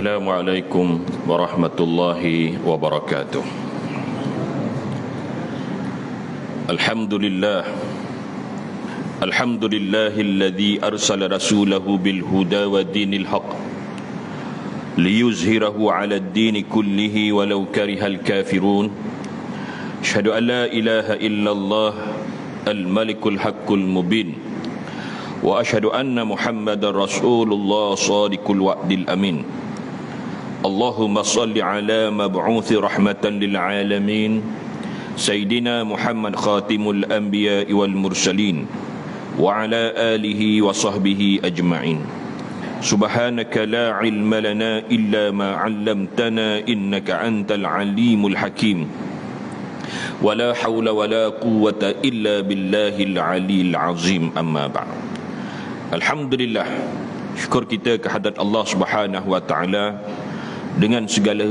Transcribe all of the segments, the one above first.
Assalamualaikum warahmatullahi wabarakatuh. Alhamdulillah. Alhamdulillahilladzi arsala rasulahu bil huda wa dinil haq liyuzhirahu 'ala ad-din kullihi walau karihal kafirun. Asyhadu an la ilaha illallah al-malikul haqqul mubin. Wa asyhadu anna Muhammadar Rasulullah shadiqul wa'dil amin. Allahumma salli ala mab'uthi rahmatan lil alamin Sayyidina Muhammad khatimul anbiya wal mursalin wa ala alihi wa sahbihi ajma'in. Subhanaka la ilma lana illa ma 'allamtana innaka antal alimul hakim. Wa la hawla wa la quwwata illa billahil aliyil azim. Amma ba'd. Alhamdulillah, syukur kita kehadrat Allah Subhanahu wa taala dengan segala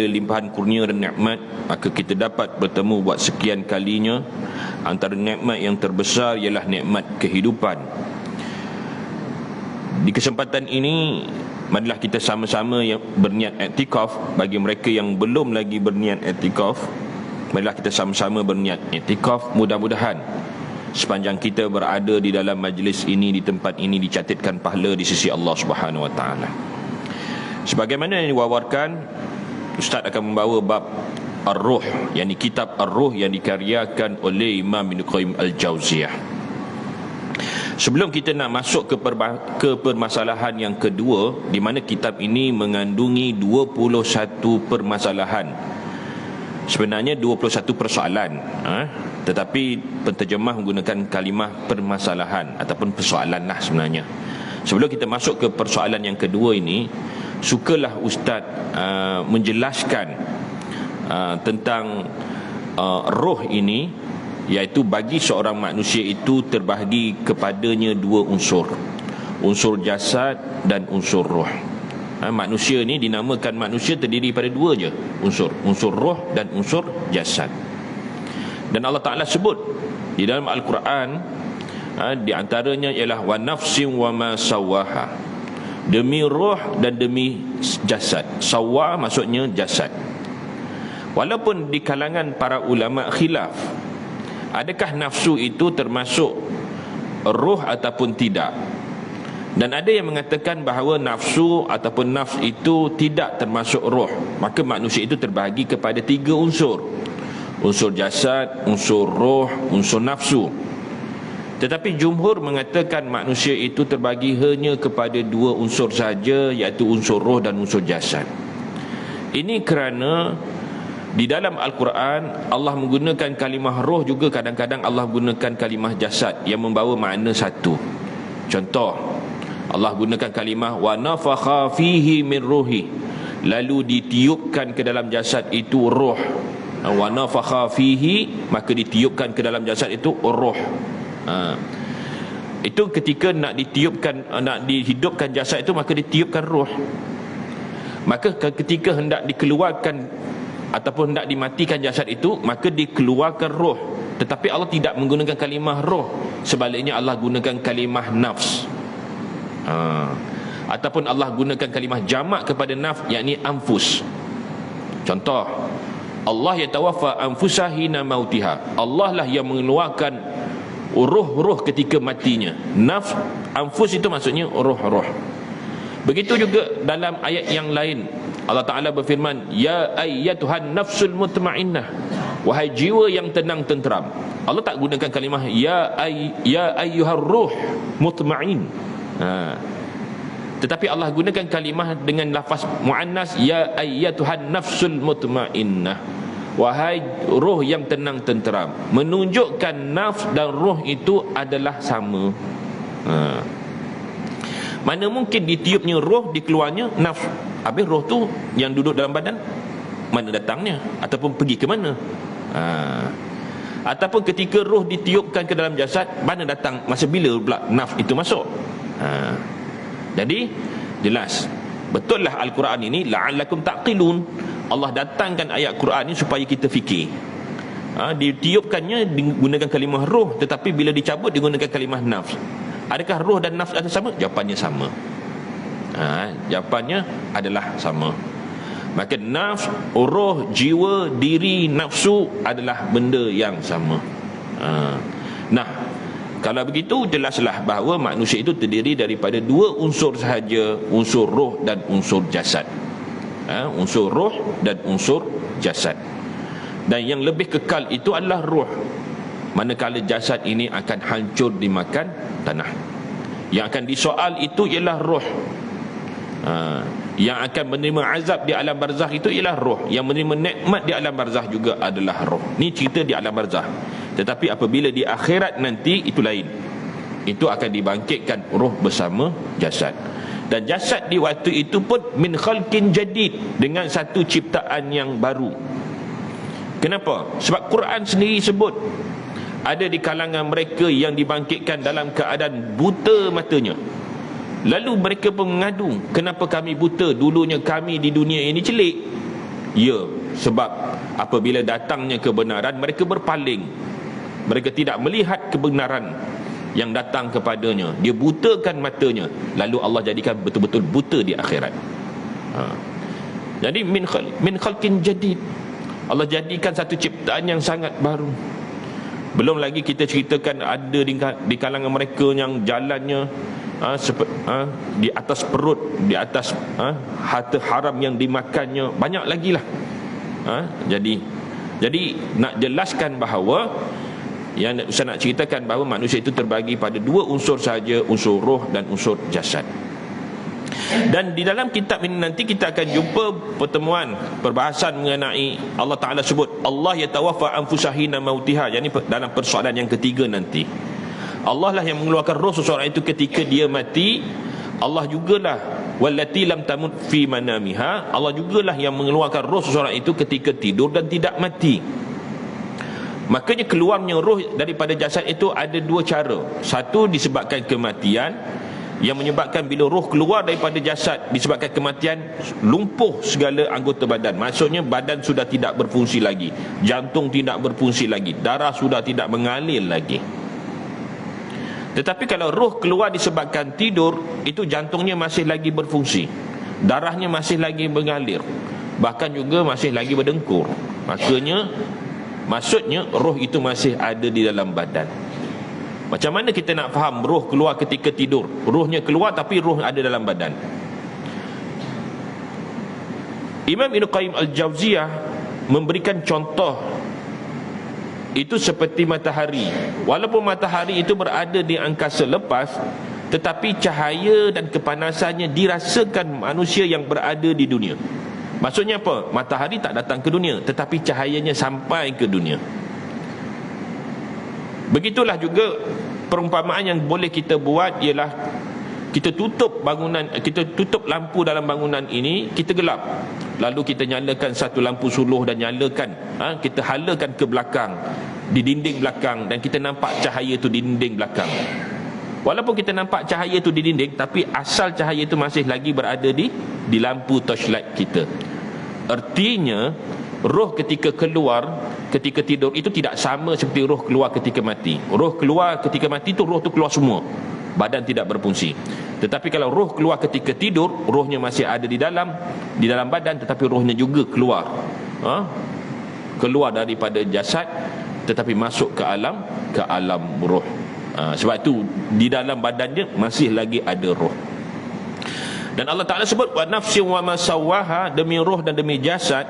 limpahan kurnia dan nikmat, maka kita dapat bertemu buat sekian kalinya. Antara nikmat yang terbesar ialah nikmat kehidupan. Di kesempatan ini, marilah kita sama-sama yang berniat i'tikaf. Bagi mereka yang belum lagi berniat i'tikaf, marilah kita sama-sama berniat i'tikaf. Mudah-mudahan sepanjang kita berada di dalam majlis ini, di tempat ini, dicatatkan pahala di sisi Allah Subhanahu wa taala. Sebagaimana yang diwawarkan, Ustaz akan membawa bab Ar-Ruh, yakni kitab Ar-Ruh yang dikaryakan oleh Imam Ibn Qayyim Al-Jauziyah. Sebelum kita nak masuk ke permasalahan yang kedua, di mana kitab ini mengandungi 21 permasalahan. Sebenarnya 21 persoalan, tetapi penterjemah menggunakan kalimah permasalahan ataupun persoalan lah sebenarnya. Sebelum kita masuk ke persoalan yang kedua ini, sukalah Ustaz menjelaskan tentang roh ini, iaitu bagi seorang manusia itu terbahagi kepadanya dua unsur, unsur jasad dan unsur roh. Manusia ni dinamakan manusia terdiri pada dua je unsur, unsur roh dan unsur jasad. Dan Allah Ta'ala sebut di dalam Al-Quran, di antaranya ialah wa nafsin wa ma sawaha, demi roh dan demi jasad. Sawa maksudnya jasad. Walaupun di kalangan para ulama khilaf, adakah nafsu itu termasuk roh ataupun tidak. Dan ada yang mengatakan bahawa nafsu ataupun nafs itu tidak termasuk roh. Maka manusia itu terbahagi kepada tiga unsur, unsur jasad, unsur roh, unsur nafsu. Tetapi jumhur mengatakan manusia itu terbagi hanya kepada dua unsur saja, iaitu unsur roh dan unsur jasad. Ini kerana di dalam Al-Quran Allah menggunakan kalimah roh juga, kadang-kadang Allah gunakan kalimah jasad yang membawa makna satu. Contoh, Allah gunakan kalimah wa nafakha fihi min ruhi, lalu ditiupkan ke dalam jasad itu roh. Wa nafakha fihi, maka ditiupkan ke dalam jasad itu roh. Itu ketika nak ditiupkan, nak dihidupkan jasad itu, maka ditiupkan roh. Maka ketika hendak dikeluarkan ataupun hendak dimatikan jasad itu, maka dikeluarkan roh. Tetapi Allah tidak menggunakan kalimah roh, sebaliknya Allah gunakan kalimah nafs. Ataupun Allah gunakan kalimah jamak kepada nafs, yakni anfus. Contoh, Allah yatawaffa anfusa hina mautiha, Allah lah yang mengeluarkan roh-roh ketika matinya. Nafs, anfus itu maksudnya roh-roh. Begitu juga dalam ayat yang lain, Allah Ta'ala berfirman, ya ayyatuhan nafsul mutmainnah, wahai jiwa yang tenang tenteram. Allah tak gunakan kalimah ya ayyuhar ruh mutmain. Tetapi Allah gunakan kalimah dengan lafaz muannas, ya ayyatuhan nafsul mutmainnah, wahai roh yang tenang tenteram, menunjukkan nafs dan roh itu adalah sama. Mana mungkin ditiupnya roh, dikeluarnya nafs. Habis roh tu yang duduk dalam badan, mana datangnya? Ataupun pergi ke mana? Ataupun ketika roh ditiupkan ke dalam jasad, mana datang, masa bila pula nafs itu masuk? Jadi jelas, betullah Al-Quran ini la'allakum taqilun. Allah datangkan ayat Quran ini supaya kita fikir. Ditiupkannya digunakan kalimah roh, tetapi bila dicabut digunakan kalimah nafs. Adakah roh dan nafs ada sama? Jawapannya sama. Jawapannya adalah sama. Maka nafs, roh, jiwa, diri, nafsu adalah benda yang sama. Nah, kalau begitu jelaslah bahawa manusia itu terdiri daripada dua unsur sahaja, unsur roh dan unsur jasad. Unsur roh dan unsur jasad. Dan yang lebih kekal itu adalah roh, manakala jasad ini akan hancur dimakan tanah. Yang akan disoal itu ialah roh. Yang akan menerima azab di alam barzakh itu ialah roh. Yang menerima nikmat di alam barzakh juga adalah roh. Ni cerita di alam barzakh. Tetapi apabila di akhirat nanti, itu lain. Itu akan dibangkitkan roh bersama jasad. Dan jasad di waktu itu pun min khalqin jadid, dengan satu ciptaan yang baru. Kenapa? Sebab Quran sendiri sebut ada di kalangan mereka yang dibangkitkan dalam keadaan buta matanya. Lalu mereka pun mengadu, kenapa kami buta? Dulunya kami di dunia ini celik. Ya, sebab apabila datangnya kebenaran, mereka berpaling. Mereka tidak melihat kebenaran yang datang kepadanya. Dia butakan matanya. Lalu Allah jadikan betul-betul buta di akhirat. Jadi min khalqin jadid, Allah jadikan satu ciptaan yang sangat baru. Belum lagi kita ceritakan ada di kalangan mereka yang jalannya di atas perut, di atas harta haram yang dimakannya, banyak lagi lah. Jadi nak jelaskan bahawa, yang saya nak ceritakan bahawa manusia itu terbagi pada dua unsur sahaja, unsur roh dan unsur jasad. Dan di dalam kitab ini nanti kita akan jumpa pertemuan perbahasan mengenai Allah Ta'ala sebut Allah yatawaffa anfusahina mautiha. Yang ini dalam persoalan yang ketiga nanti. Allah lah yang mengeluarkan roh seseorang itu ketika dia mati. Allah jugalah wallati lam tamut fi manamiha. Allah jugalah yang mengeluarkan roh seseorang itu ketika tidur dan tidak mati. Makanya keluarnya roh daripada jasad itu ada dua cara. Satu disebabkan kematian, yang menyebabkan bila roh keluar daripada jasad disebabkan kematian, lumpuh segala anggota badan. Maksudnya badan sudah tidak berfungsi lagi, jantung tidak berfungsi lagi, darah sudah tidak mengalir lagi. Tetapi kalau roh keluar disebabkan tidur, itu jantungnya masih lagi berfungsi, darahnya masih lagi mengalir, bahkan juga masih lagi berdengkur. Maksudnya roh itu masih ada di dalam badan. Macam mana kita nak faham roh keluar ketika tidur? Rohnya keluar tapi roh ada dalam badan. Imam Ibn Qayyim Al-Jawziyah memberikan contoh itu seperti matahari. Walaupun matahari itu berada di angkasa lepas, tetapi cahaya dan kepanasannya dirasakan manusia yang berada di dunia. Maksudnya apa? Matahari tak datang ke dunia, tetapi cahayanya sampai ke dunia. Begitulah juga perumpamaan yang boleh kita buat ialah kita tutup bangunan, kita tutup lampu dalam bangunan ini, kita gelap. Lalu kita nyalakan satu lampu suluh dan nyalakan, kita halakan ke belakang, di dinding belakang, dan kita nampak cahaya itu di dinding belakang. Walaupun kita nampak cahaya itu di dinding, tapi asal cahaya itu masih lagi berada di lampu torchlight kita. Artinya roh ketika keluar, ketika tidur itu tidak sama seperti roh keluar ketika mati. Roh keluar ketika mati itu roh itu keluar semua, badan tidak berfungsi. Tetapi kalau roh keluar ketika tidur, rohnya masih ada di dalam badan, tetapi rohnya juga keluar, keluar daripada jasad, tetapi masuk ke alam roh. Sebab itu di dalam badannya masih lagi ada roh. Dan Allah Ta'ala sebut wa nafsin wa ma sawwaha, demi roh dan demi jasad.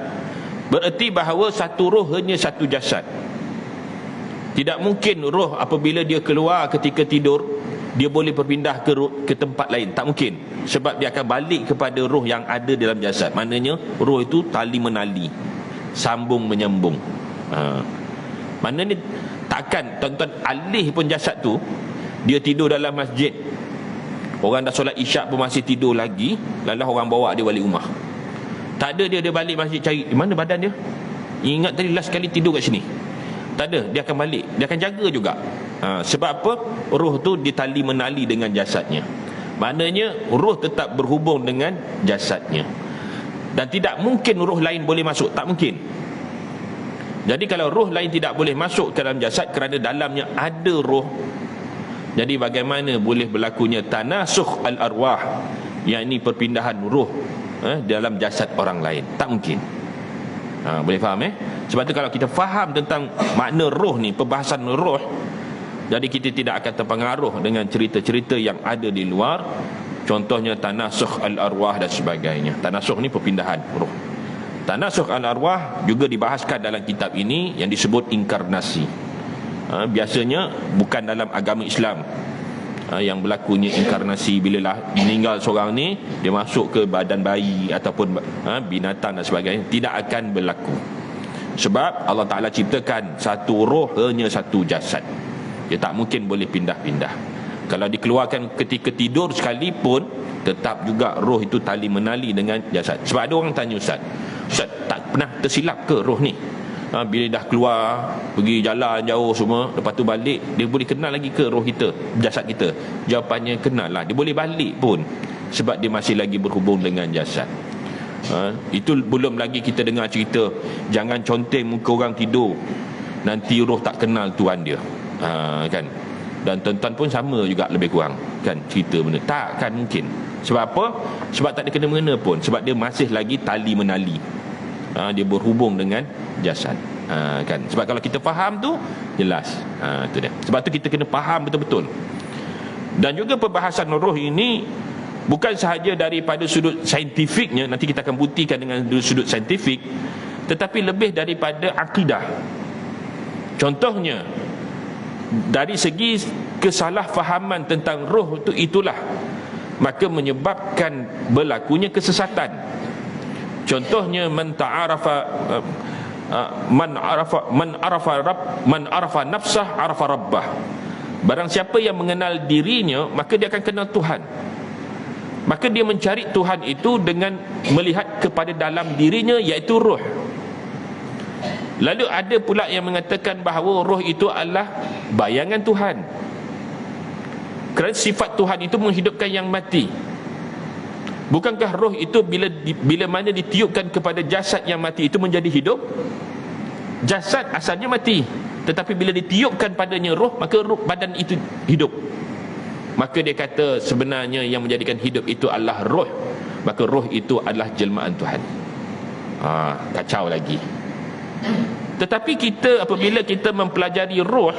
Bererti bahawa satu roh hanya satu jasad. Tidak mungkin roh apabila dia keluar ketika tidur, dia boleh berpindah ke tempat lain. Tak mungkin. Sebab dia akan balik kepada roh yang ada dalam jasad. Maknanya roh itu tali menali, sambung menyambung. Maknanya takkan tuan-tuan alih pun jasad tu, dia tidur dalam masjid, orang dah solat isyak pun masih tidur lagi, lalu orang bawa dia balik rumah. Tak ada, dia balik masjid cari mana badan dia. Ingat tadi last kali tidur kat sini. Tak ada, dia akan balik, dia akan jaga juga. Sebab apa? Roh tu ditali menali dengan jasadnya. Maknanya roh tetap berhubung dengan jasadnya. Dan tidak mungkin roh lain boleh masuk, tak mungkin. Jadi kalau roh lain tidak boleh masuk ke dalam jasad kerana dalamnya ada roh, jadi bagaimana boleh berlakunya tanasukh al-arwah, yakni perpindahan roh dalam jasad orang lain. Tak mungkin. Boleh faham Sebab tu kalau kita faham tentang makna roh ni, perbahasan roh, jadi kita tidak akan terpengaruh dengan cerita-cerita yang ada di luar. Contohnya tanasukh al-arwah dan sebagainya. Tanasukh ni perpindahan roh. Tanasukh al-arwah juga dibahaskan dalam kitab ini yang disebut inkarnasi. Biasanya bukan dalam agama Islam yang berlakunya inkarnasi. Bila meninggal seorang ni, dia masuk ke badan bayi ataupun binatang dan sebagainya, tidak akan berlaku. Sebab Allah Ta'ala ciptakan satu roh, hanya satu jasad. Dia tak mungkin boleh pindah-pindah. Kalau dikeluarkan ketika tidur sekalipun, tetap juga roh itu tali menali dengan jasad. Sebab ada orang tanya, Ustaz, tak pernah tersilap ke roh ni? Bila dah keluar, pergi jalan jauh semua, lepas tu balik, dia boleh kenal lagi ke roh kita, jasad kita? Jawapannya kenal lah. Dia boleh balik pun, sebab dia masih lagi berhubung dengan jasad. Itu belum lagi kita dengar cerita, jangan conteng muka orang tidur, nanti roh tak kenal tuan dia. Kan? Dan tuan-tuan pun sama juga lebih kurang, kan, cerita benda. Takkan mungkin. Sebab apa? Sebab tak ada kena-mengena pun. Sebab dia masih lagi tali menali. Dia berhubung dengan jasad. Kan? Sebab kalau kita faham tu, jelas. Itu dia. Sebab tu kita kena faham betul-betul. Dan juga perbahasan roh ini bukan sahaja daripada sudut saintifiknya, nanti kita akan buktikan dengan sudut saintifik, tetapi lebih daripada akidah. Contohnya, dari segi kesalahfahaman tentang roh itu, itulah maka menyebabkan berlakunya kesesatan. Contohnya, man arafa nafsah arafa rabbah. Barang siapa yang mengenal dirinya, maka dia akan kenal Tuhan. Maka dia mencari Tuhan itu dengan melihat kepada dalam dirinya, iaitu roh. Lalu ada pula yang mengatakan bahawa roh itu adalah bayangan Tuhan, kerana sifat Tuhan itu menghidupkan yang mati. Bukankah roh itu bila mana ditiupkan kepada jasad yang mati itu menjadi hidup? Jasad asalnya mati, tetapi bila ditiupkan padanya roh, maka roh badan itu hidup. Maka dia kata sebenarnya yang menjadikan hidup itu adalah roh. Maka roh itu adalah jelmaan Tuhan. Kacau lagi. Tetapi kita, apabila kita mempelajari roh,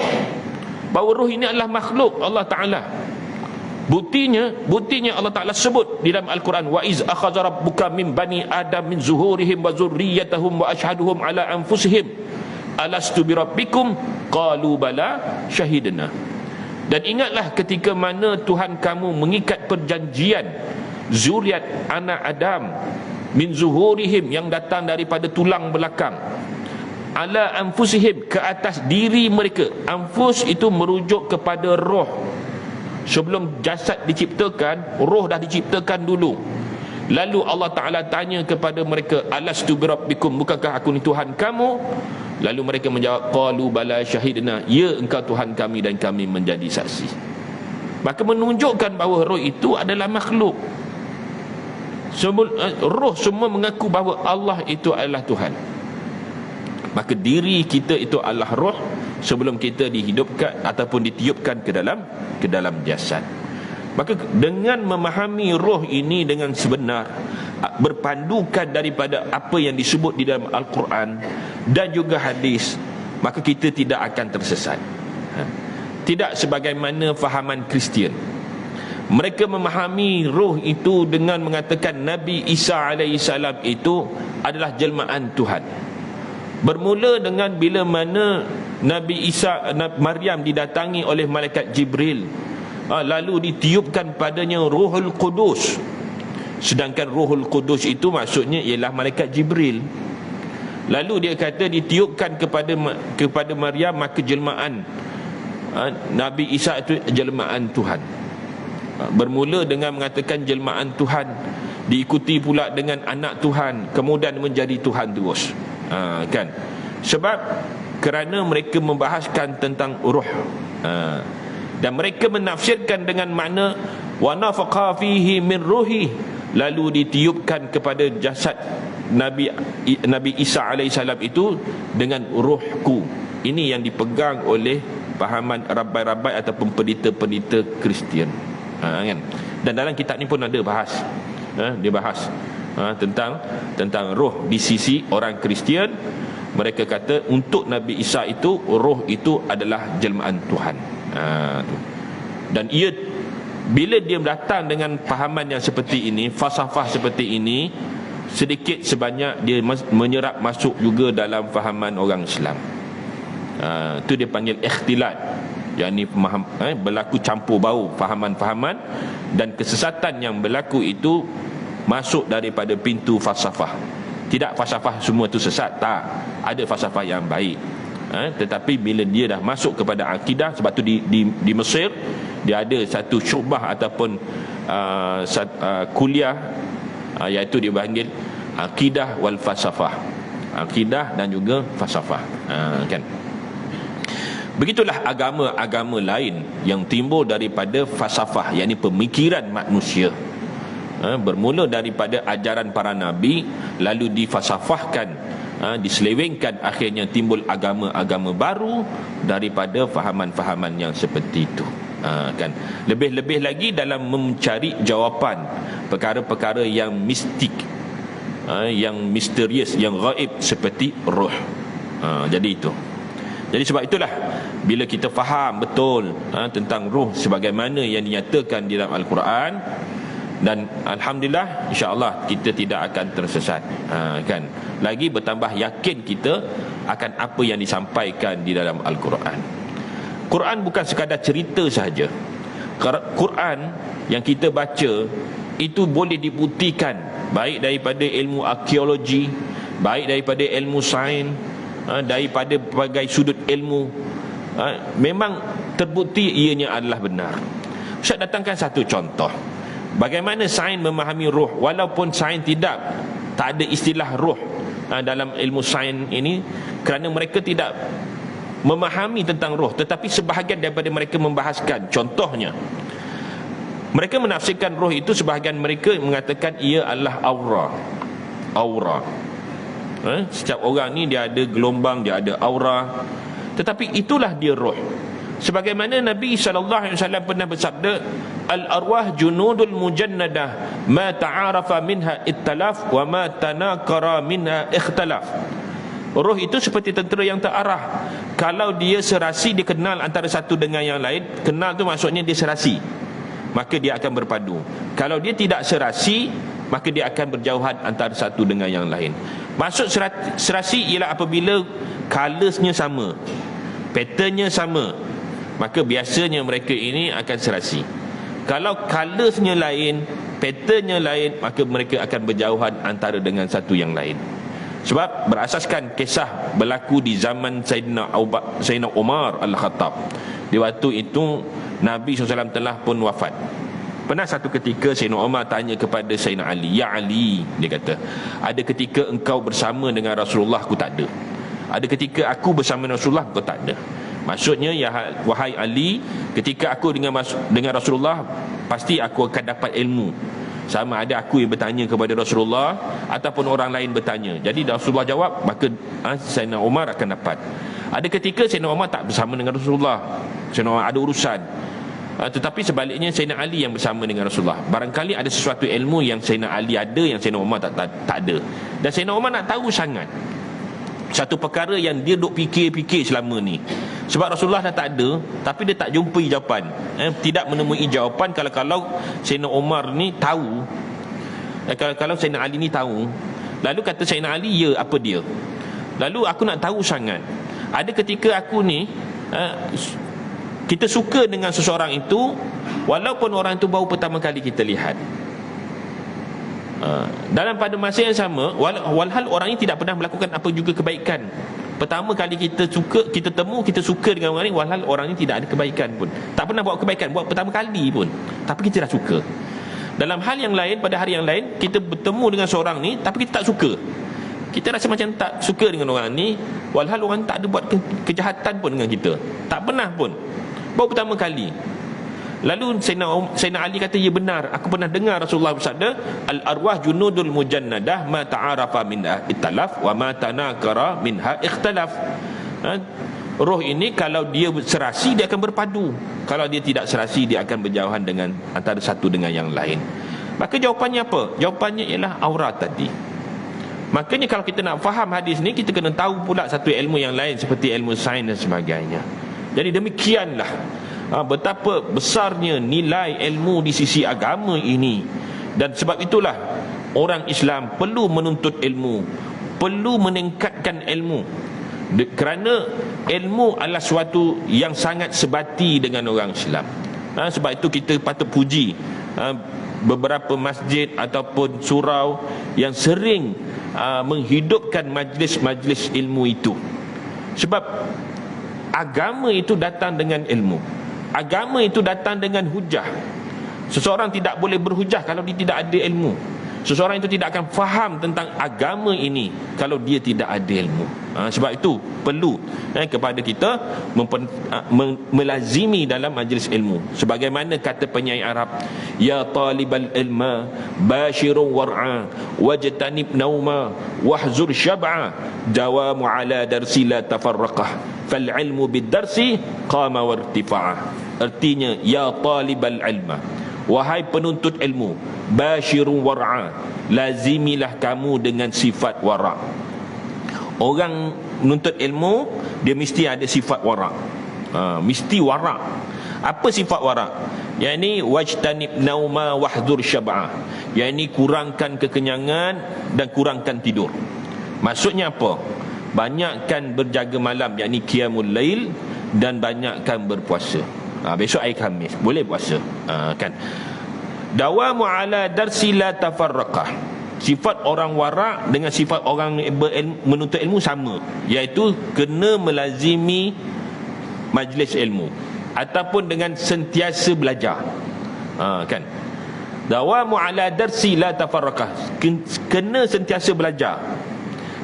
bahawa roh ini adalah makhluk Allah Ta'ala. Buktinya Allah Ta'ala sebut di dalam Al-Quran, wa iz akhadha rabbuka min bani adam min zuhurihim wa zurriyatahum wa ashhaduhum ala anfusihim alastu birabbikum qalu bala syahidna. Dan ingatlah ketika mana Tuhan kamu mengikat perjanjian zuriat anak Adam min zuhurihim, yang datang daripada tulang belakang, ala anfusihim, ke atas diri mereka. Anfus itu merujuk kepada roh. Sebelum jasad diciptakan, roh dah diciptakan dulu. Lalu Allah Ta'ala tanya kepada mereka, alastu birabbikum, bukankah aku ni Tuhan kamu? Lalu mereka menjawab, qalu bala syahidna, ya engkau Tuhan kami dan kami menjadi saksi. Maka menunjukkan bahawa roh itu adalah makhluk. Roh semua mengaku bahawa Allah itu adalah Tuhan. Maka diri kita itu adalah roh sebelum kita dihidupkan ataupun ditiupkan ke dalam jasad. Maka dengan memahami roh ini dengan sebenar, berpandukan daripada apa yang disebut di dalam Al-Quran dan juga hadis, maka kita tidak akan tersesat. Tidak sebagaimana fahaman Kristian. Mereka memahami roh itu dengan mengatakan Nabi Isa alaihissalam itu adalah jelmaan Tuhan. Bermula dengan bila mana Nabi Isa, Maryam didatangi oleh malaikat Jibril, lalu ditiupkan padanya Ruhul Qudus. Sedangkan Ruhul Qudus itu maksudnya ialah malaikat Jibril. Lalu dia kata ditiupkan kepada Maryam, maka jelmaan Nabi Isa itu jelmaan Tuhan. Bermula dengan mengatakan jelmaan Tuhan, diikuti pula dengan anak Tuhan, kemudian menjadi Tuhan terus. Kan? Sebab kerana mereka membahaskan tentang ruh, dan mereka menafsirkan dengan makna wa nafaqa fihi min ruhi, lalu ditiupkan kepada jasad Nabi Isa alaihissalam itu dengan ruhku. Ini yang dipegang oleh pahaman rabai-rabai ataupun pendeta-pendeta Kristian. Kan? Dan dalam kitab ni pun ada bahas, dia bahas tentang roh di sisi orang Kristian. Mereka kata untuk Nabi Isa itu, roh itu adalah jelmaan Tuhan. Dan ia, bila dia datang dengan fahaman yang seperti ini, falsafah seperti ini, sedikit sebanyak dia menyerap masuk juga dalam fahaman orang Islam. Itu dia panggil ikhtilat, yakni berlaku campur bau fahaman-fahaman, dan kesesatan yang berlaku itu masuk daripada pintu falsafah. Tidak falsafah semua itu sesat, tak. Ada falsafah yang baik, tetapi bila dia dah masuk kepada akidah, sebab tu di Mesir dia ada satu syubah ataupun kuliah, iaitu dia panggil akidah wal falsafah, akidah dan juga falsafah, kan. Begitulah agama-agama lain yang timbul daripada falsafah, yakni pemikiran manusia, bermula daripada ajaran para nabi, lalu difalsafahkan, diselewengkan, akhirnya timbul agama-agama baru daripada fahaman-fahaman yang seperti itu. Kan, lebih-lebih lagi dalam mencari jawapan perkara-perkara yang mistik, yang misterius, yang gaib, seperti roh. Jadi itu. Jadi sebab itulah bila kita faham betul tentang roh sebagaimana yang dinyatakan di dalam Al-Quran, dan alhamdulillah, insya-Allah kita tidak akan tersesat, kan. Lagi bertambah yakin kita akan apa yang disampaikan di dalam Al-Quran. Quran bukan sekadar cerita sahaja. Quran yang kita baca itu boleh dibuktikan, baik daripada ilmu arkeologi, baik daripada ilmu sains, daripada berbagai sudut ilmu, memang terbukti ianya adalah benar. Ustaz datangkan satu contoh bagaimana sains memahami roh, walaupun sains tak ada istilah roh dalam ilmu sains ini, kerana mereka tidak memahami tentang roh, tetapi sebahagian daripada mereka membahaskan. Contohnya, mereka menafsirkan roh itu, sebahagian mereka mengatakan ia adalah aura. Setiap orang ni dia ada gelombang, dia ada aura, tetapi itulah dia roh. Sebagaimana Nabi SAW pernah bersabda, al-arwah junudul mujannadah, ma ta'arafa minha ittalaf, wa ma tanakara minha ikhtalaf. Roh itu seperti tentera yang terarah. Kalau dia serasi, dia kenal antara satu dengan yang lain. Kenal tu maksudnya dia serasi, maka dia akan berpadu. Kalau dia tidak serasi, maka dia akan berjauhan antara satu dengan yang lain. Maksud serasi ialah apabila colorsnya sama, patternnya sama, maka biasanya mereka ini akan serasi. Kalau colorsnya lain, patternnya lain, maka mereka akan berjauhan antara dengan satu yang lain. Sebab berasaskan kisah berlaku di zaman Sayyidina Umar Al-Khattab. Di waktu itu Nabi SAW telah pun wafat. Pernah satu ketika Sayyidina Umar tanya kepada Sayyidina Ali, "Ya Ali," dia kata, "ada ketika engkau bersama dengan Rasulullah, aku tak ada. Ada ketika aku bersama Rasulullah, kau tak ada." Maksudnya, ya wahai Ali, ketika aku dengan Rasulullah, pasti aku akan dapat ilmu. Sama ada aku yang bertanya kepada Rasulullah ataupun orang lain bertanya. Jadi Rasulullah jawab, maka Sayyidina Umar akan dapat. Ada ketika Sayyidina Umar tak bersama dengan Rasulullah, Sayyidina Umar ada urusan, tetapi sebaliknya Sayyidina Ali yang bersama dengan Rasulullah. Barangkali ada sesuatu ilmu yang Sayyidina Ali ada, yang Sayyidina Umar tak ada. Dan Sayyidina Umar nak tahu sangat satu perkara yang dia duk fikir selama ni. Sebab Rasulullah dah tak ada, tapi dia tak jumpai jawapan, tidak menemui jawapan. Kalau Sayyidina Umar ni tahu, kalau Sayyidina Ali ni tahu, lalu kata Sayyidina Ali, ya, apa dia? Lalu aku nak tahu sangat. Ada ketika aku ni, kita suka dengan seseorang itu, walaupun orang itu baru pertama kali kita lihat. Dalam pada masa yang sama, walhal orang ini tidak pernah melakukan apa juga kebaikan. Pertama kali kita suka dengan orang ini, walhal orang ini tidak ada kebaikan pun, tak pernah buat kebaikan, buat pertama kali pun, tapi kita dah suka. Dalam hal yang lain, pada hari yang lain, kita bertemu dengan seorang ni, tapi kita tak suka. Kita rasa macam tak suka dengan orang ni, walhal orang tak ada buat kejahatan pun dengan kita, tak pernah pun, baru pertama kali. Lalu Sayyidina Ali kata, ya benar, aku pernah dengar Rasulullah bersabda, al-arwah junudul mujannadah, ma ta'arafa minha ittalaf, wa ma tanakara minha ikhtalaf. Roh ini kalau dia serasi, dia akan berpadu. Kalau dia tidak serasi, dia akan berjauhan dengan antara satu dengan yang lain. Maka jawapannya apa? Jawapannya ialah aurat tadi. Makanya kalau kita nak faham hadis ni, kita kena tahu pula satu ilmu yang lain seperti ilmu sains dan sebagainya. Jadi demikianlah betapa besarnya nilai ilmu di sisi agama ini. Dan sebab itulah orang Islam perlu menuntut ilmu, perlu meningkatkan ilmu. Kerana ilmu adalah suatu yang sangat sebati dengan orang Islam. Sebab itu kita patut puji beberapa masjid ataupun surau yang sering menghidupkan majlis-majlis ilmu itu. Sebab agama itu datang dengan ilmu. Agama itu datang dengan hujah. Seseorang tidak boleh berhujah kalau dia tidak ada ilmu. Seseorang itu tidak akan faham tentang agama ini kalau dia tidak ada ilmu. Sebab itu perlu kepada kita melazimi dalam majlis ilmu. Sebagaimana kata penyair Arab, ya talibal ilma bashirun war'a wajtanib nauma wahzur syab'a dawamu ala darsi la tafarraqah fal ilmu bid darsi qama wartifa'ah. Artinya, ya talibal ilma, wahai penuntut ilmu, basyirun war'a, lazimilah kamu dengan sifat wara'. Orang menuntut ilmu, dia mesti ada sifat wara'. Mesti wara'. Apa sifat wara'? Yang wajtanib nauma wahdzur syab'a. Yang ini kurangkan kekenyangan dan kurangkan tidur. Maksudnya apa? Banyakkan berjaga malam, yakni qiyamul lail, dan banyakkan berpuasa. Besok hari Khamis boleh puasa, kan? Dawamu ala darsi la tafarraqah. Sifat orang wara' dengan sifat orang menuntut ilmu sama, iaitu kena melazimi majlis ilmu ataupun dengan sentiasa belajar, kan? Dawamu ala darsi la tafarraqah, kena sentiasa belajar.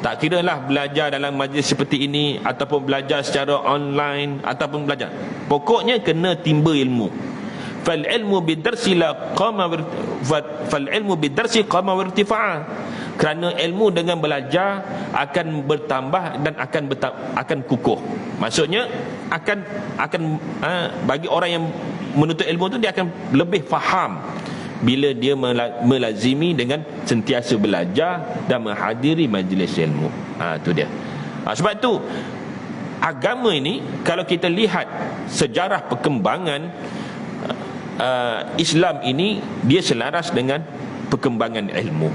Tak kira lah belajar dalam majlis seperti ini ataupun belajar secara online ataupun belajar, pokoknya kena timba ilmu. Fal ilmu bidarsi la qama fal ilmu bidarsi qama wartifa'ah. Kerana ilmu dengan belajar akan bertambah dan akan kukuh. Maksudnya akan bagi orang yang menuntut ilmu tu, dia akan lebih faham bila dia melazimi dengan sentiasa belajar dan menghadiri majlis ilmu. Itu dia. Sebab tu agama ini, kalau kita lihat sejarah perkembangan Islam ini, dia selaras dengan perkembangan ilmu.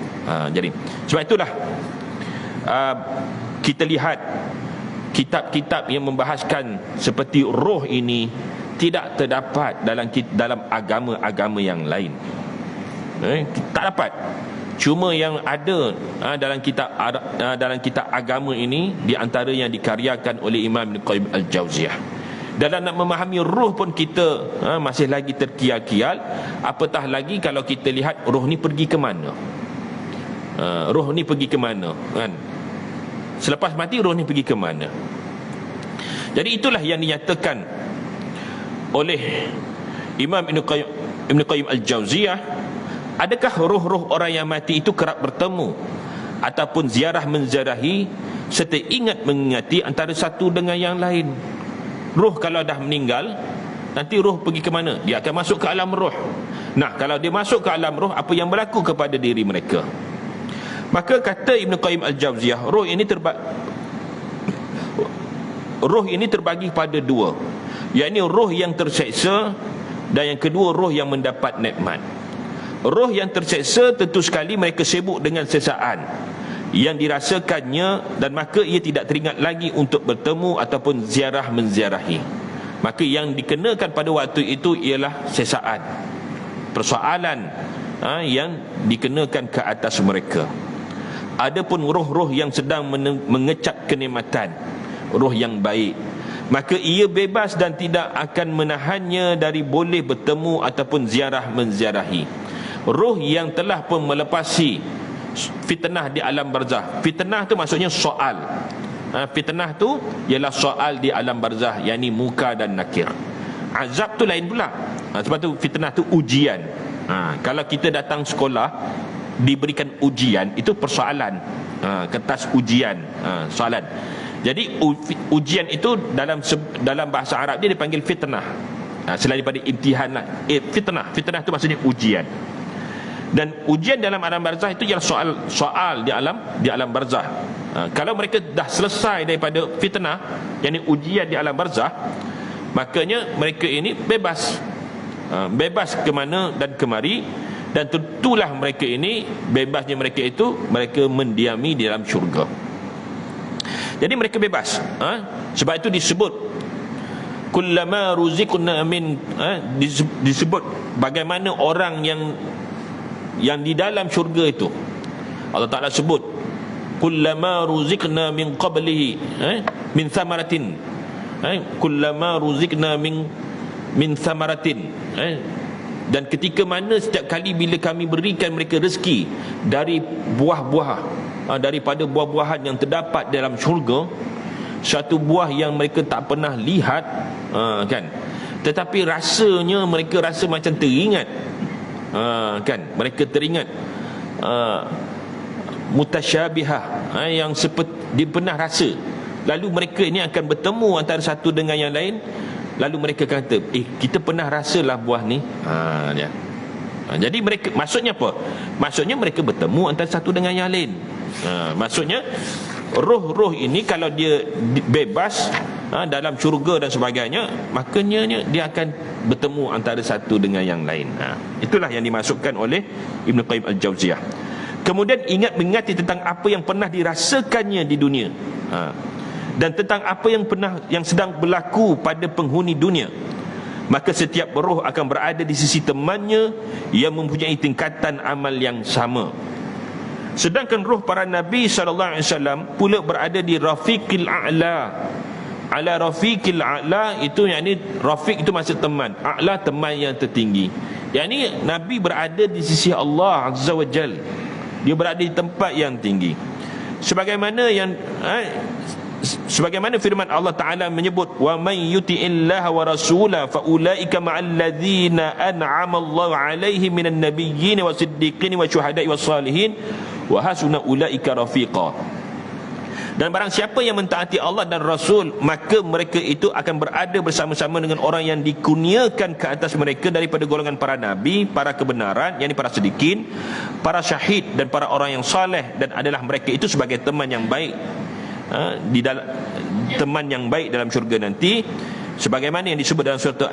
Jadi sebab itulah kita lihat kitab-kitab yang membahaskan seperti roh ini tidak terdapat dalam agama-agama yang lain. Tak dapat. Cuma yang ada dalam kitab agama ini, di antara yang dikaryakan oleh Imam Ibn Qayyim Al-Jauziyah. Dalam nak memahami roh pun kita masih lagi terkial-kial. Apatah lagi kalau kita lihat roh ni pergi ke mana. Roh ni pergi ke mana, kan? Selepas mati roh ni pergi ke mana? Jadi itulah yang dinyatakan oleh Imam Ibn Qayyim Al-Jauziyah. Adakah roh-roh orang yang mati itu kerap bertemu ataupun ziarah menziarahi serta ingat mengingati antara satu dengan yang lain? Roh kalau dah meninggal, nanti roh pergi ke mana? Dia akan masuk ke alam roh. Nah, kalau dia masuk ke alam roh, apa yang berlaku kepada diri mereka? Maka kata Ibn Qayyim Al-Jauziyah, roh ini terbagi pada dua, yakni roh yang terseksa dan yang kedua roh yang mendapat nikmat. Roh yang terseksa tentu sekali mereka sibuk dengan sesaan yang dirasakannya, dan maka ia tidak teringat lagi untuk bertemu ataupun ziarah menziarahi. Maka yang dikenakan pada waktu itu ialah sesaan, persoalan yang dikenakan ke atas mereka. Adapun roh-roh yang sedang mengecap kenikmatan, roh yang baik, maka ia bebas dan tidak akan menahannya dari boleh bertemu ataupun ziarah menziarahi. Roh yang telah pun melepasi fitnah di alam barzah. Fitnah tu maksudnya soal. Fitnah tu ialah soal di alam barzah, yakni muka dan nakir. Azab tu lain pula. Sebab tu fitnah tu ujian. Kalau kita datang sekolah diberikan ujian, itu persoalan, kertas ujian, soalan. Jadi ujian itu dalam bahasa Arab dia dipanggil fitnah. Selain daripada imtihan lah, fitnah itu maksudnya ujian. Dan ujian dalam alam barzah itu ialah soal di alam barzah. Kalau mereka dah selesai daripada fitnah, yakni ujian di alam barzah, makanya mereka ini bebas ke mana dan kemari. Dan tentulah mereka ini, bebasnya mereka itu, mereka mendiami di dalam syurga. Jadi mereka bebas. Sebab itu disebut kullama ruziqna min, disebut bagaimana orang yang di dalam syurga itu. Allah Ta'ala sebut kullama ruziqna min qablihi min thamaratin, kullama ruziqna min thamaratin, dan ketika mana setiap kali bila kami berikan mereka rezeki dari buah-buah, daripada buah-buahan yang terdapat dalam syurga, satu buah yang mereka tak pernah lihat, kan, tetapi rasanya mereka rasa macam teringat, kan, mereka teringat mutasyabihah, yang seperti dia pernah rasa. Lalu mereka ini akan bertemu antara satu dengan yang lain. Lalu mereka kata, kita pernah rasalah buah ni. Jadi mereka, maksudnya apa? Maksudnya mereka bertemu antara satu dengan yang lain. Maksudnya roh-roh ini kalau dia bebas dalam syurga dan sebagainya, makanya dia akan bertemu antara satu dengan yang lain. Itulah yang dimasukkan oleh Ibn Qayyim Al-Jauziyah. Kemudian mengingati tentang apa yang pernah dirasakannya di dunia, dan tentang apa yang sedang berlaku pada penghuni dunia. Maka setiap roh akan berada di sisi temannya yang mempunyai tingkatan amal yang sama. Sedangkan roh para Nabi SAW pula berada di Rafiqil A'la. Ala Rafiqil A'la itu, yakni Rafiq itu maksud teman, A'la teman yang tertinggi. Yakni Nabi berada di sisi Allah Azza wa Jal. Dia berada di tempat yang tinggi. Sebagaimana firman Allah Ta'ala menyebut, wa man yuti'illaha wa rasulahu fa ulaika ma'al ladzina an'ama Allahu 'alaihim minan nabiyyin wa siddiqin wa syuhada'i was salihin wa hasuna ulaika rafiqa. Dan barang siapa yang mentaati Allah dan Rasul, maka mereka itu akan berada bersama-sama dengan orang yang dikurniakan ke atas mereka daripada golongan para nabi, para kebenaran, yakni para siddiqin, para syahid dan para orang yang saleh, dan adalah mereka itu sebagai teman yang baik, di dalam teman yang baik dalam syurga nanti, sebagaimana yang disebut dalam surah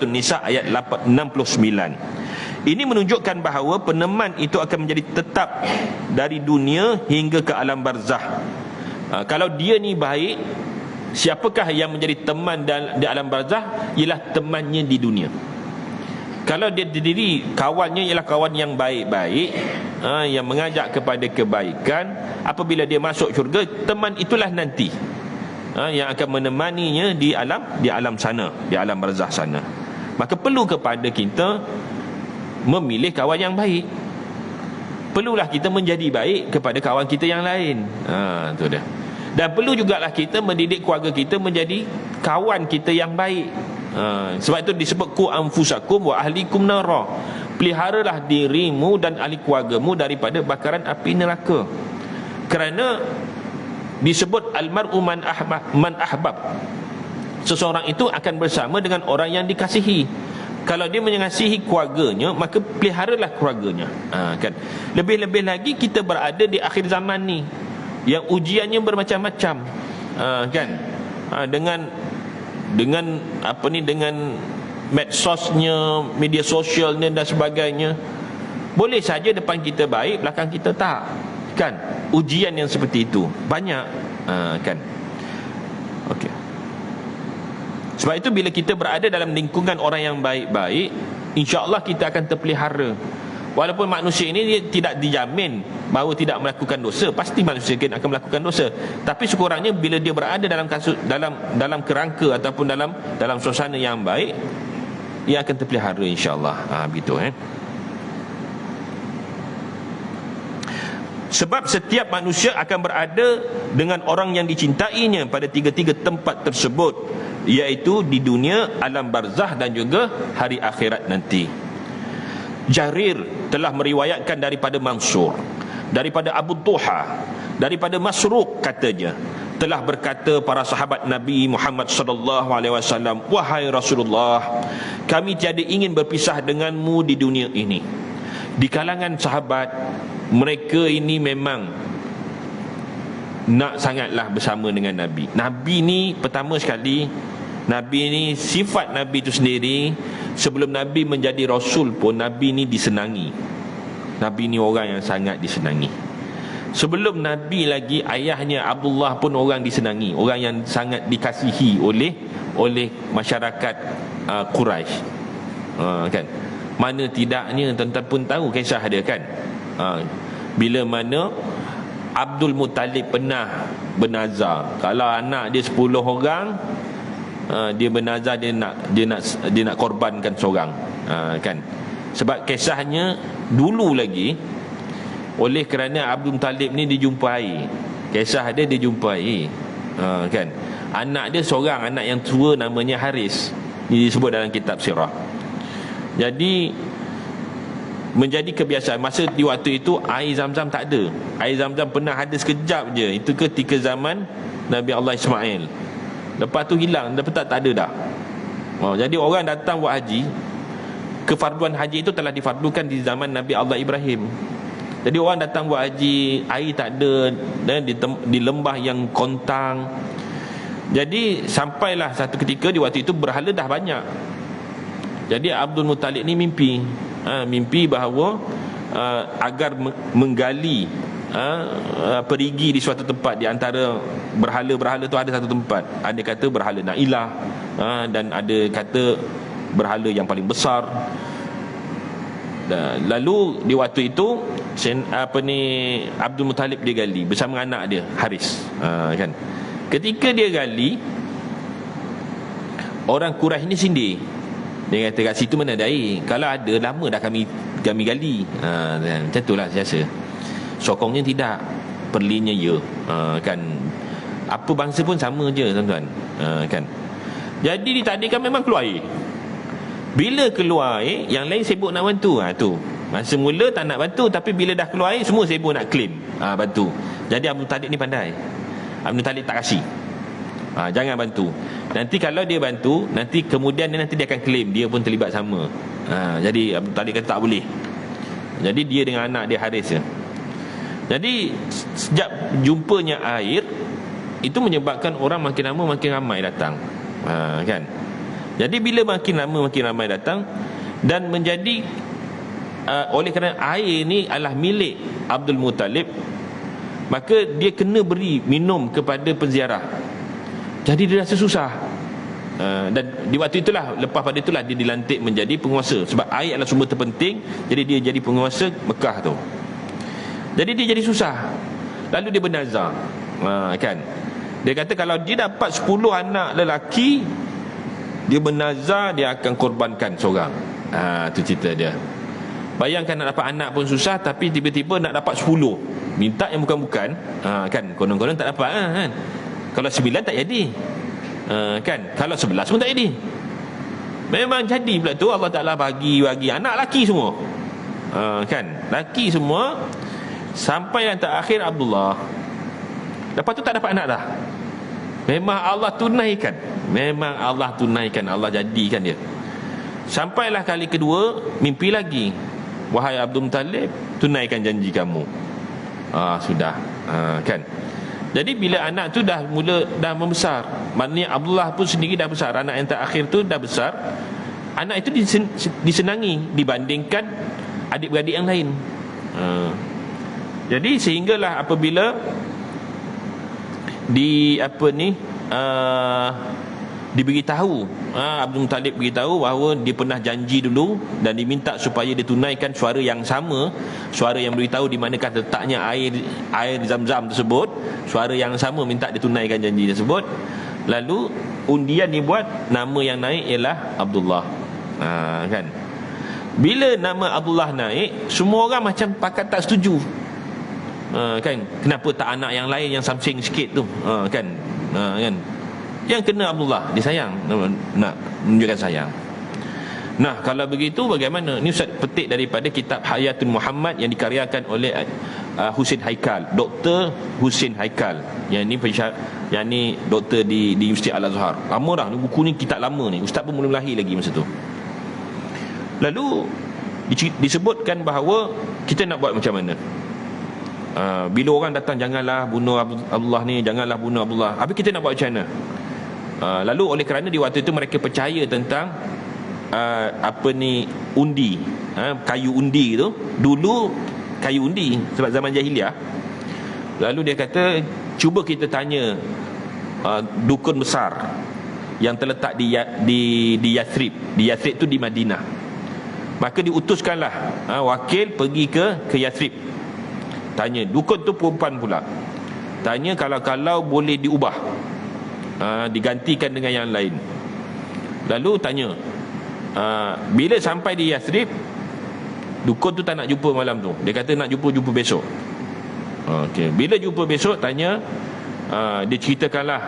An-Nisa ayat 69. Ini menunjukkan bahawa peneman itu akan menjadi tetap dari dunia hingga ke alam barzah. Kalau dia ni baik, siapakah yang menjadi teman di alam barzah? Ialah temannya di dunia. Kalau dia diri kawannya ialah kawan yang baik-baik, yang mengajak kepada kebaikan, apabila dia masuk syurga, teman itulah nanti yang akan menemaninya di alam sana, di alam barzah sana. Maka perlu kepada kita memilih kawan yang baik. Perlulah kita menjadi baik kepada kawan kita yang lain. Itu dia. Dan perlu jugalah kita mendidik keluarga kita menjadi kawan kita yang baik. Sebab itu disebut ku anfusakum wa ahlikum nara. Peliharalah dirimu dan ahli keluargamu daripada bakaran api neraka. Kerana disebut almar'u man ahbab. Seseorang itu akan bersama dengan orang yang dikasihi. Kalau dia mengasihi keluarganya, maka peliharalah keluarganya. Kan? Lebih-lebih lagi kita berada di akhir zaman ni, yang ujiannya bermacam-macam. Kan? Dengan apa ni, dengan medsosnya, media sosialnya dan sebagainya. Boleh saja depan kita baik, belakang kita tak. Kan? Ujian yang seperti itu banyak. Kan? Okey. Sebab itu bila kita berada dalam lingkungan orang yang baik-baik, insya-Allah kita akan terpelihara. Walaupun manusia ini dia tidak dijamin bahawa tidak melakukan dosa, pasti manusia akan melakukan dosa. Tapi sekurangnya bila dia berada dalam kerangka ataupun dalam suasana yang baik, ia akan terpelihara insya-Allah. Begitu Sebab setiap manusia akan berada dengan orang yang dicintainya pada tiga-tiga tempat tersebut, iaitu di dunia, alam barzah dan juga hari akhirat nanti. Jarir telah meriwayatkan daripada Mansur, daripada Abu Duha, daripada Masruq katanya, telah berkata para sahabat Nabi Muhammad sallallahu alaihi wasallam, wahai Rasulullah, kami tiada ingin berpisah denganmu di dunia ini. Di kalangan sahabat, mereka ini memang nak sangatlah bersama dengan Nabi. Nabi ni pertama sekali, Nabi ni, sifat Nabi itu sendiri, sebelum Nabi menjadi Rasul pun Nabi ni disenangi. Nabi ni orang yang sangat disenangi. Sebelum Nabi lagi, ayahnya Abdullah pun orang disenangi, orang yang sangat dikasihi oleh masyarakat Quraisy. Kan? Mana tidaknya tuan-tuan pun tahu kisah dia kan. Bila mana Abdul Muttalib pernah bernazar, kalau anak dia 10 orang, dia bernazar dia nak korbankan seorang. Kan? Sebab kisahnya dulu lagi, oleh kerana Abdul Muttalib ni dijumpai, kisah dia dijumpai, kan, anak dia seorang, anak yang tua namanya Haris. Ini disebut dalam kitab sirah. Jadi menjadi kebiasaan, masa di waktu itu air Zam-Zam tak ada. Air Zam-Zam pernah ada sekejap je, itu ketika zaman Nabi Allah Ismail. Lepas tu hilang, lepas tak ada dah. Jadi orang datang buat haji, kefarduan haji itu telah difardukan di zaman Nabi Allah Ibrahim. Jadi orang datang buat haji, air tak ada, dan di lembah yang kontang. Jadi sampailah satu ketika di waktu itu berhala dah banyak. Jadi Abdul Muttalib ni mimpi bahawa agar menggali perigi di suatu tempat. Di antara berhala-berhala tu ada satu tempat, ada kata berhala Nailah, dan ada kata berhala yang paling besar. Lalu di waktu itu Abdul Muttalib dia gali bersama anak dia Haris, kan. Ketika dia gali, orang Quraisy ni sindir. Dia kata kat situ mana ada air, kalau ada lama dah kami gali. Macam itulah biasa. Sokongnya tidak, perlinya ya, kan. Apa bangsa pun sama je tuan-tuan, kan. Jadi ditakdirkan memang keluar air. Bila keluar air, yang lain sibuk nak bantu. Tu masa mula tak nak bantu, tapi bila dah keluar air, semua sibuk nak claim bantu. Jadi Abdul Muttalib ni pandai. Abdul Muttalib tak kasih, jangan bantu. Nanti kalau dia bantu, nanti kemudian dia akan claim dia pun terlibat sama. Jadi Abdul Muttalib kata tak boleh. Jadi dia dengan anak dia Haris je. Jadi sejak jumpanya air, itu menyebabkan orang makin lama makin ramai datang, kan. Jadi bila makin lama makin ramai datang, dan menjadi oleh kerana air ni adalah milik Abdul Muttalib, maka dia kena beri minum kepada penziarah. Jadi dia rasa susah. Dan di waktu itulah, lepas pada itulah dia dilantik menjadi penguasa. Sebab air adalah sumber terpenting, jadi dia jadi penguasa Mekah tu. Jadi dia jadi susah. Lalu dia bernazar, kan. Dia kata kalau dia dapat 10 anak lelaki, dia bernazar dia akan korbankan seorang. Tu cerita dia. Bayangkan nak dapat anak pun susah, tapi tiba-tiba nak dapat 10. Minta yang bukan-bukan, kan. Konon-konon tak dapat, kan. Kalau 9 tak jadi, kan. Kalau 11 pun tak jadi. Memang jadi pula tu. Allah Ta'ala bagi anak laki semua, kan. Laki semua. Sampai yang terakhir Abdullah. Lepas tu tak dapat anak dah. Memang Allah tunaikan. Allah jadikan dia. Sampailah kali kedua, mimpi lagi. Wahai Abdul Muttalib, tunaikan janji kamu. Sudah, kan. Jadi bila anak tu dah membesar, maknanya Abdullah pun sendiri dah besar, anak yang terakhir tu dah besar, anak itu disenangi dibandingkan adik-beradik yang lain. Jadi sehinggalah apabila diberitahu, Abdul Muttalib beritahu bahawa dia pernah janji dulu dan diminta supaya dia tunaikan suara yang sama, suara yang beritahu di manakah letaknya air Zam-Zam tersebut, suara yang sama minta ditunaikan janji tersebut. Lalu undian dibuat, nama yang naik ialah Abdullah, kan. Bila nama Abdullah naik, semua orang macam pakat tak setuju, kan. Kenapa tak anak yang lain yang samsing sikit tu, kan. Kan. Yang kena Abdullah, dia sayang, nak menunjukkan sayang. Nah, kalau begitu bagaimana? Ini Ustaz petik daripada kitab Hayatul Muhammad yang dikaryakan oleh Husin Haikal, Dr. Husin Haikal. Yang ni doktor di Universiti Al-Azhar. Lama dah ni, buku ni kitab lama ni. Ustaz pun belum lahir lagi masa tu. Lalu disebutkan bahawa kita nak buat macam mana. Bila orang datang, janganlah bunuh Abdullah ni, janganlah bunuh Abdullah. Habis kita nak buat macam mana? Lalu oleh kerana di waktu itu mereka percaya tentang undi, kayu undi tu. Dulu kayu undi sebab zaman jahiliah. Lalu dia kata, cuba kita tanya dukun besar yang terletak di Yathrib. Di Yathrib tu di Madinah. Maka diutuskanlah wakil pergi ke Yathrib. Tanya, dukun tu perempuan pula. Tanya kalau boleh diubah, digantikan dengan yang lain. Lalu tanya, bila sampai di Yathrib, dukun tu tak nak jumpa malam tu. Dia kata nak jumpa besok. Okay. Bila jumpa besok, tanya, dia ceritakanlah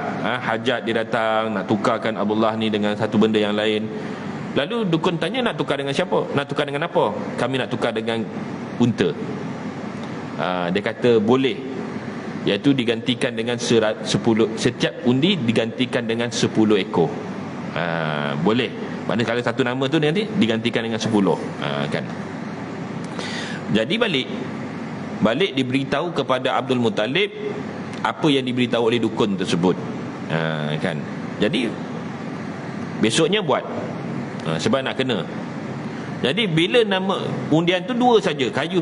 hajat dia datang nak tukarkan Abdullah ni dengan satu benda yang lain. Lalu dukun tanya, nak tukar dengan siapa? Nak tukar dengan apa? Kami nak tukar dengan unta. Dia kata boleh, iaitu digantikan dengan 10, setiap undi digantikan dengan 10 ekor. Boleh. Mana kalau satu nama tu nanti digantikan dengan 10. Kan. Jadi balik diberitahu kepada Abdul Muttalib apa yang diberitahu oleh dukun tersebut. Kan. Jadi besoknya buat, sebab nak kena. Jadi bila nama undian tu dua saja, kayu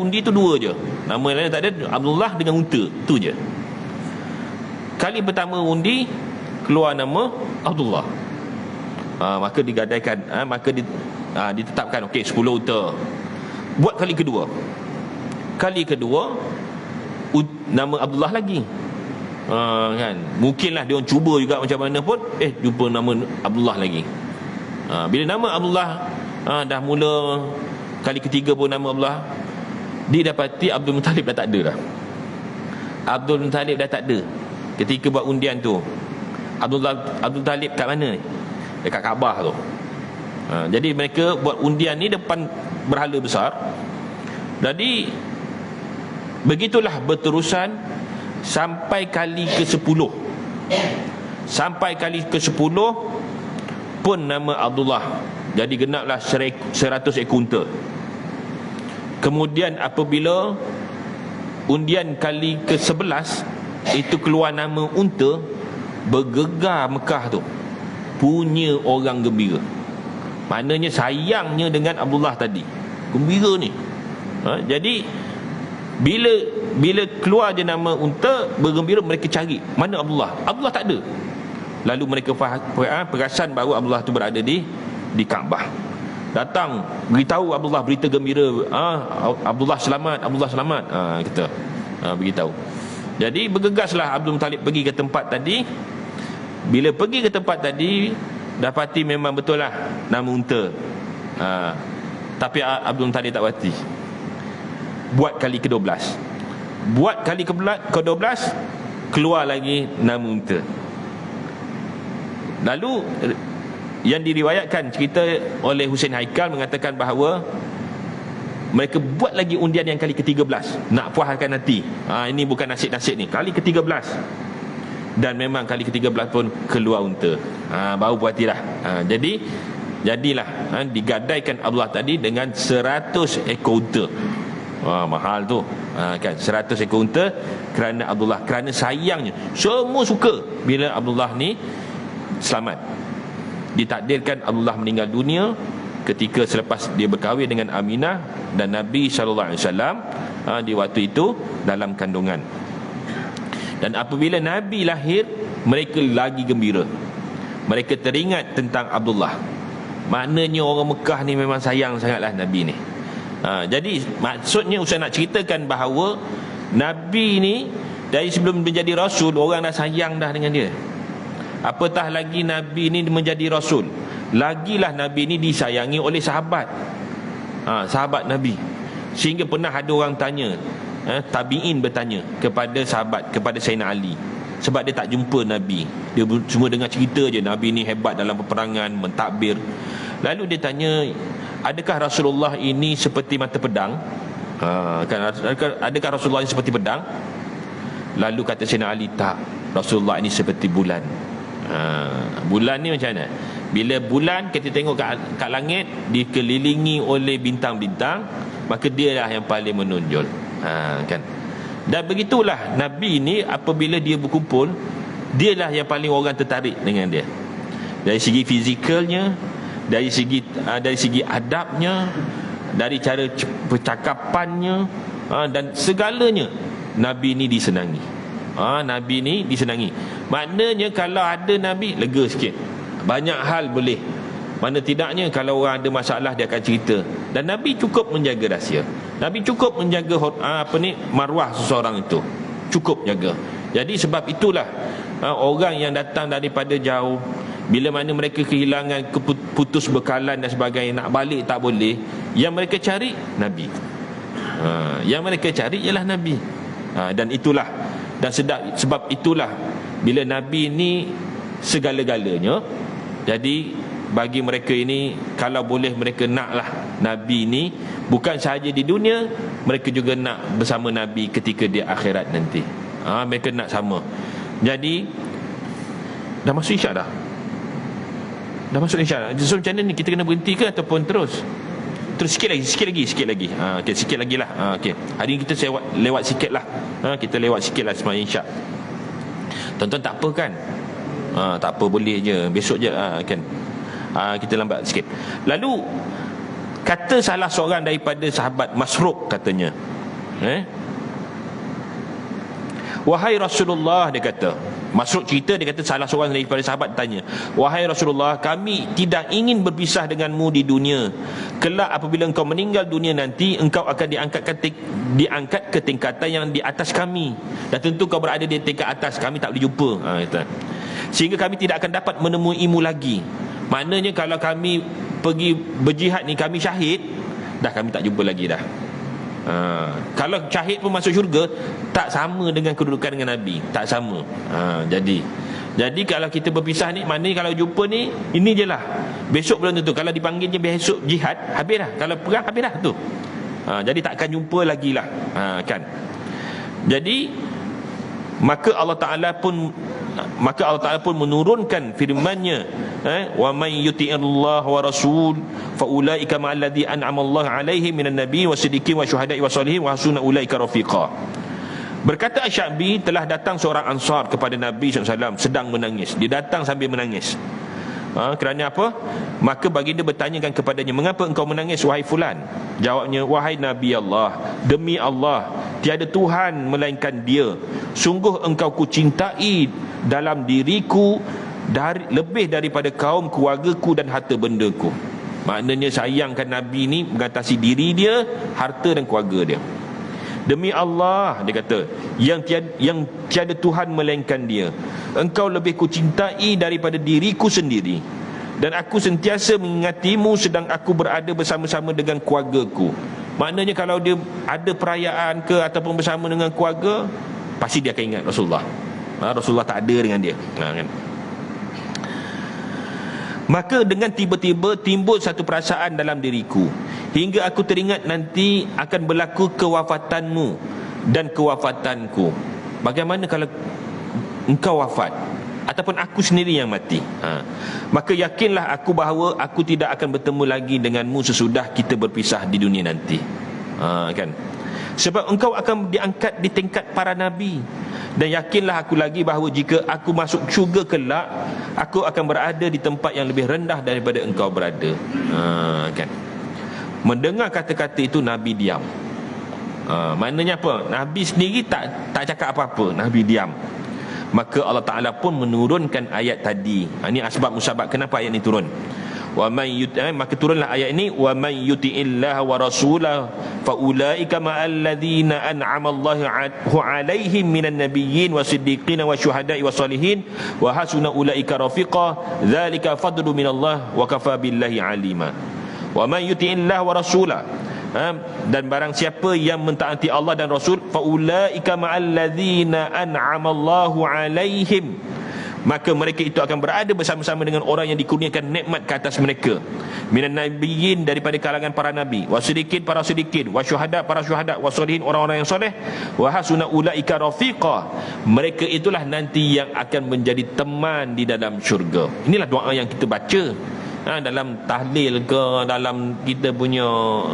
undi tu dua je, nama lain tak ada, Abdullah dengan unta, tu je. Kali pertama undi keluar nama Abdullah, maka digadaikan, maka ditetapkan okey 10 unta. Buat kali kedua nama Abdullah lagi. Kan, mungkinlah dia orang cuba juga macam mana pun, jumpa nama Abdullah lagi. Bila nama Abdullah dah mula kali ketiga pun nama Abdullah, didapati Abdul Muttalib dah tak ada dah. Abdul Muttalib dah tak ada ketika buat undian tu. Abdul Muttalib kat mana? Dekat Kaabah tu. Jadi mereka buat undian ni depan berhala besar. Jadi begitulah berterusan sampai kali ke-10. Sampai kali ke-10 pun nama Abdullah jadi genaplah 100 ekor unta. Kemudian apabila undian kali ke-11 itu keluar nama unta, bergegar Mekah tu, punya orang gembira. Maknanya sayangnya dengan Abdullah tadi, gembira ni. Jadi bila keluar je nama unta, bergembira, mereka cari mana Abdullah. Abdullah tak ada. Lalu mereka perasan bahawa Abdullah tu berada di Kaabah. Datang beritahu Abdullah berita gembira, Abdullah selamat, Abdullah selamat. Kita beritahu. Jadi bergegaslah Abdul Muttalib pergi ke tempat tadi. Bila pergi ke tempat tadi, dapati memang betul lah nama unta. Tapi Abdul Muttalib tak pati. Buat kali ke-12. Buat kali ke-12, keluar lagi nama unta. Lalu yang diriwayatkan cerita oleh Husin Haikal mengatakan bahawa mereka buat lagi undian yang kali ke-13, nak puaskan hati. Ini bukan nasib-nasib ni, kali ke-13. Dan memang kali ke-13 pun keluar unta. Baru puas hati dah. Jadilah digadaikan Abdullah tadi dengan 100 ekor unta. Mahal tu. Kan, 100 ekor unta kerana Abdullah, kerana sayangnya semua suka bila Abdullah ni selamat. Ditakdirkan Abdullah meninggal dunia ketika selepas dia berkahwin dengan Aminah, dan Nabi SAW di waktu itu dalam kandungan. Dan apabila Nabi lahir, mereka lagi gembira. Mereka teringat tentang Abdullah. Maknanya orang Mekah ni memang sayang sangatlah Nabi ni. Jadi maksudnya Ustaz nak ceritakan bahawa Nabi ni dari sebelum menjadi Rasul, orang dah sayang dah dengan dia. Apatah lagi Nabi ni menjadi Rasul, lagilah Nabi ni disayangi oleh sahabat, sahabat Nabi. Sehingga pernah ada orang tanya, tabi'in bertanya kepada sahabat, kepada Sayyidina Ali, sebab dia tak jumpa Nabi. Dia cuma dengar cerita je Nabi ni hebat dalam peperangan, mentadbir. Lalu dia tanya, adakah Rasulullah ini seperti mata pedang? Adakah Rasulullah ini seperti pedang? Lalu kata Sayyidina Ali, tak, Rasulullah ini seperti bulan. Bulan ni macam mana? Bila bulan kita tengok kat langit dikelilingi oleh bintang-bintang, maka dialah yang paling menonjol. Kan? Dan begitulah Nabi ni, apabila dia berkumpul, dialah yang paling orang tertarik dengan dia. Dari segi fizikalnya, dari segi adabnya, dari cara percakapannya, dan segalanya, Nabi ni disenangi. Nabi ni disenangi. Maknanya kalau ada Nabi, lega sikit. Banyak hal boleh. Mana tidaknya kalau orang ada masalah, dia akan cerita. Dan Nabi cukup menjaga rahsia. Nabi cukup menjaga maruah seseorang itu. Cukup jaga. Jadi sebab itulah orang yang datang daripada jauh, bila mana mereka kehilangan, putus bekalan dan sebagainya, nak balik tak boleh, yang mereka cari Nabi. Yang mereka cari ialah Nabi. Dan itulah, dan sebab itulah bila Nabi ni segala-galanya. Jadi bagi mereka ini, kalau boleh mereka naklah Nabi ni bukan sahaja di dunia, mereka juga nak bersama Nabi ketika di akhirat nanti. Mereka nak sama. Jadi dah masuk isyak dah? Dah masuk isyak dah? So macam mana ni, kita kena berhenti ke ataupun terus? Terus sikit lagi. Okay, sikit lagi lah. Okay. Hari ni kita lewat sikit lah. Kita lewat sikit lah sembahyang isyak. Tuan-tuan tak apa kan? Tak apa, boleh je. Besok je kan? Kita lambat sikit. Lalu kata salah seorang daripada sahabat, Masruq katanya, wahai Rasulullah, dia kata, Masruq cerita, dia kata salah seorang daripada sahabat tanya, wahai Rasulullah, kami tidak ingin berpisah denganmu di dunia. Kelak apabila engkau meninggal dunia nanti, engkau akan diangkat ke tingkatan yang di atas kami, dan tentu kau berada di tingkat atas, kami tak boleh jumpa. Sehingga kami tidak akan dapat menemuimu lagi. Maknanya kalau kami pergi berjihad ni, kami syahid, dah kami tak jumpa lagi dah. Kalau syahid pun masuk syurga, tak sama dengan kedudukan dengan Nabi. Tak sama. Jadi kalau kita berpisah ni, maknanya kalau jumpa ni, ini je lah. Besok belum tentu. Kalau dipanggil je besok jihad, habis dah. Kalau perang, habis dah tu. Jadi takkan jumpa lagi lah. Kan? Jadi maka Allah Ta'ala pun menurunkan firman-Nya, wa man yuti'illah wa rasul fa ulaika ma'al ladzi an'ama Allah 'alaihim minan nabiyyin wasiddiqin wasyuhada'i wasalihin wa hasuna ulaika rafiqa. Berkata Asy-Sya'bi, telah datang seorang Ansar kepada Nabi SAW sedang menangis. Dia datang sambil menangis. Kerana apa? Maka baginda bertanyakan kepadanya, mengapa engkau menangis wahai fulan? Jawabnya, wahai Nabi Allah, demi Allah, tiada Tuhan melainkan Dia. Sungguh engkau kucintai dalam diriku lebih daripada kaum, keluargaku dan harta bendaku. Maknanya sayangkan Nabi ni mengatasi diri dia, harta dan keluarga dia. Demi Allah, dia kata, yang tiada Tuhan melainkan Dia. Engkau lebih kucintai daripada diriku sendiri, dan aku sentiasa mengingatimu sedang aku berada bersama-sama dengan keluargaku. Maknanya kalau dia ada perayaan ke ataupun bersama dengan keluarga, pasti dia akan ingat Rasulullah. Rasulullah tak ada dengan dia. Kan? Maka dengan tiba-tiba timbul satu perasaan dalam diriku, hingga aku teringat nanti akan berlaku kewafatanmu dan kewafatanku. Bagaimana kalau engkau wafat ataupun aku sendiri yang mati? Maka yakinlah aku bahawa aku tidak akan bertemu lagi denganmu sesudah kita berpisah di dunia nanti. Kan? Sebab engkau akan diangkat di tingkat para nabi. Dan yakinlah aku lagi bahawa jika aku masuk syurga kelak, aku akan berada di tempat yang lebih rendah daripada engkau berada. Kan? Mendengar kata-kata itu, Nabi diam. Maknanya apa? Nabi sendiri tak cakap apa-apa. Nabi diam. Maka Allah Ta'ala pun menurunkan ayat tadi. Ini asbab musabab kenapa ayat ini turun. Maka turunlah ayat ini, wa man yuti'illah wa rasulahu fa ulaika ma'al ladzina an'ama Allahu 'alaihim minan nabiyyin wasiddiqin wasyuhada'i wasalihin wa hasuna ulaika rafiqa dzalika fadlu minallah wa kafa billahi 'alima. Wa man yuti'illah wa rasulahu, dan barang siapa yang mentaati Allah dan Rasul, fa ulaika ma'al ladzina an'ama Allahu 'alaihim, maka mereka itu akan berada bersama-sama dengan orang yang dikurniakan nikmat ke atas mereka, minan nabiyyin, daripada kalangan para nabi, wasiddiqin, para siddiqin, wasyuhada, para syuhada, wasolihin, orang-orang yang soleh, wa hasuna ulaika rafiqa, mereka itulah nanti yang akan menjadi teman di dalam syurga. Inilah doa yang kita baca dalam tahlil ke, dalam kita punya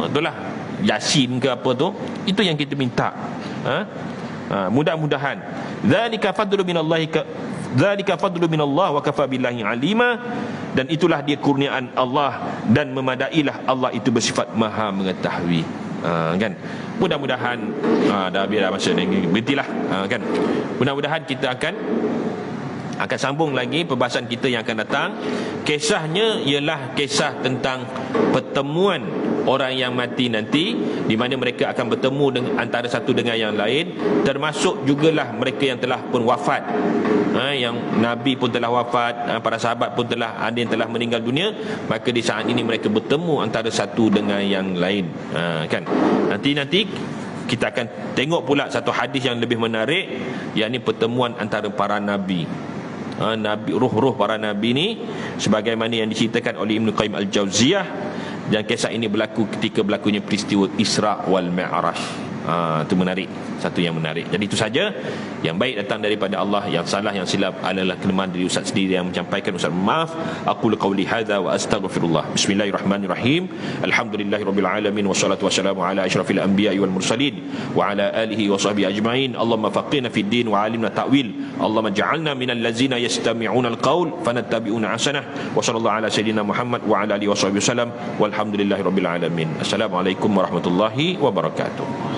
itulah Yasin ke apa tu, itu yang kita minta. Mudah-mudahan zalika fadlu minallah wa kafa billahi alima, dan itulah dia kurniaan Allah, dan memadailah Allah itu bersifat maha mengetahui. Kan, mudah-mudahan dah habis dah masa ni, berhentilah kan. Mudah-mudahan kita akan sambung lagi perbahasan kita yang akan datang. Kisahnya ialah kisah tentang pertemuan orang yang mati nanti, di mana mereka akan bertemu dengan antara satu dengan yang lain, termasuk jugalah mereka yang telah pun wafat. Yang Nabi pun telah wafat, para sahabat pun telah, ada yang telah meninggal dunia, maka di saat ini mereka bertemu antara satu dengan yang lain. Kan, nanti kita akan tengok pula satu hadis yang lebih menarik, yakni pertemuan antara para nabi. Nabi, ruh-ruh para nabi ni, sebagaimana yang diceritakan oleh Ibn Qayyim Al-Jauziyah, dan kisah ini berlaku ketika berlakunya peristiwa Isra' wal Mi'raj. Itu menarik, satu yang menarik. Jadi itu saja. Yang baik datang daripada Allah, yang salah, yang silap adalah kelemahan dari Ustaz sendiri yang menyampaikan. Ustaz maaf. Aqulu qawli hadza wa astaghfirullah. Bismillahirrahmanirrahim. Alhamdulillahirabbil alamin, wassalatu wassalamu ala asyrafil anbiya'i wal mursalin wa ala alihi wa sahbihi ajma'in. Allahumma faqihna fid din wa 'allimna ta'wil. Allahumma ij'alna minal ladzina yastami'una al-qaul fanattabi'una ahsanah. Wa sallallahu ala sayyidina Muhammad wa ala alihi wa sahbihi wasallam. Walhamdulillahirabbil alamin. Assalamualaikum warahmatullahi wabarakatuh.